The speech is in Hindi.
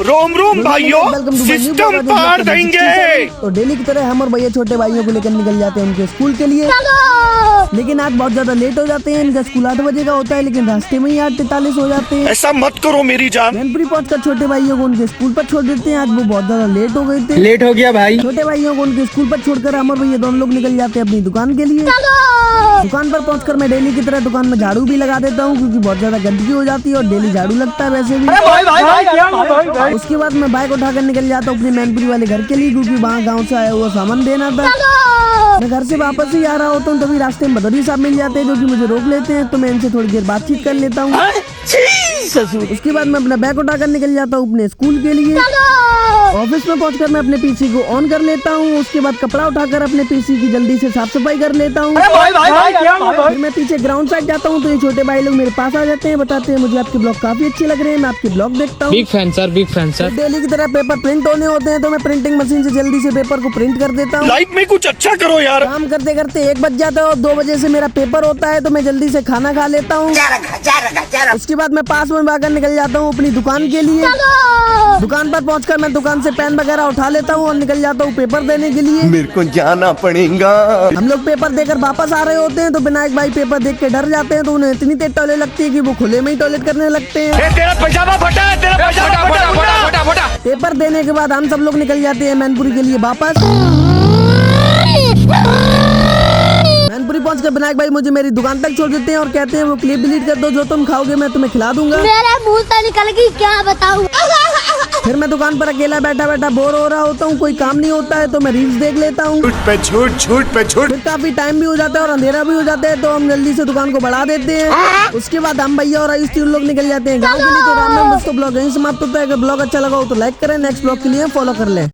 रोम रोम भाइयों, सिस्टम पार देंगे। तो डेली की तरह हम और भैया छोटे भाइयों को लेकर निकल जाते हैं उनके स्कूल के लिए। लेकिन आज बहुत ज्यादा लेट हो जाते हैं। इनका स्कूल 8 बजे का होता है, लेकिन रास्ते में ही 8:43 हो जाते हैं। ऐसा मत करो मेरी जान। मैनपुरी पहुंचकर छोटे भाइयों को उनके स्कूल पर छोड़ देते हैं। आज वो बहुत ज्यादा लेट हो गए थे। लेट हो गया भाई। छोटे भाइयों को उनके स्कूल पर छोड़कर हम और भैया दोनों लोग निकल जाते हैं अपनी दुकान के लिए। दुकान पर पहुंचकर मैं डेली की तरह दुकान में झाड़ू भी लगा देता हूं, क्योंकि बहुत ज्यादा गंदगी हो जाती है और डेली झाड़ू लगता है वैसे भी। उसके बाद मैं बाइक उठाकर निकल जाता हूँ अपने मैनपुरी वाले घर के लिए, क्योंकि वहाँ गाँव से आया हुआ सामान देना था। मैं घर से वापस ही आ रहा होता हूँ, तभी रास्ते में भदौरी साहब मिल जाते हैं, जो कि मुझे रोक लेते हैं। तो मैं इनसे थोड़ी देर बातचीत कर लेता हूँ। उसके बाद मैं अपना बैग उठाकर निकल जाता हूँ अपने स्कूल के लिए। ऑफिस में पहुंचकर मैं अपने पीसी को ऑन कर लेता हूँ। उसके बाद कपड़ा उठाकर अपने पीसी की जल्दी से साफ सफाई कर लेता हूँ। फिर मैं पीछे ग्राउंड साइड जाता हूँ, तो ये छोटे भाई लोग मेरे पास आ जाते हैं, बताते हैं मुझे आपके ब्लॉग काफी अच्छे लग रहे हैं, मैं आपके ब्लॉग देखता हूँ। Big fan sir, big fan sir. Daily की तरह पेपर प्रिंट होने होते हैं, तो मैं प्रिंटिंग मशीन से जल्दी से पेपर को प्रिंट कर देता हूँ। लाइफ में कुछ अच्छा करो यार। काम करते करते 1 बज जाता है और 2 बजे से मेरा पेपर होता है, तो मैं जल्दी से खाना खा लेता हूँ। उसके बाद मैं पास में भागकर निकल जाता हूँ अपनी दुकान के लिए। दुकान पर पहुंचकर मैं दुकान से पेन वगैरह उठा लेता हूँ और निकल जाता हूँ पेपर देने के लिए। मेरे को जाना पड़ेगा। हम लोग पेपर देकर वापस आ रहे होते हैं, तो विनायक भाई पेपर देख के डर जाते हैं, तो उन्हें इतनी तेज टॉयलेट लगती है कि वो खुले में ही टॉयलेट करने लगते हैं। तेरा पैजामा फटा है, तेरा पैजामा फटा। पेपर देने के बाद हम सब लोग निकल जाते हैं मैनपुरी के लिए वापस। मैनपुरी पहुंचकर विनायक भाई मुझे मेरी दुकान तक छोड़ देते हैं और कहते हैं वो क्लिप डिलीट कर दो, जो तुम खाओगे मैं तुम्हें खिला दूंगा। मेरे मुंह से निकल गई, क्या बताऊं। फिर मैं दुकान पर अकेला बैठा बैठा बोर हो रहा होता हूँ, कोई काम नहीं होता है, तो मैं रील्स देख लेता हूँ। छूट पे छूट। फिर काफी टाइम भी हो जाता है और अंधेरा भी हो जाता है, तो हम जल्दी से दुकान को बढ़ा देते हैं। उसके बाद हम भैया और आयुष 3 लोग निकल जाते हैं गाँव के लिए। तो राम राम दोस्तों, ब्लॉग यहीं समाप्त होता है। अगर ब्लॉग अच्छा लगा हो तो लाइक करें, नेक्स्ट ब्लॉग के लिए फॉलो कर लें।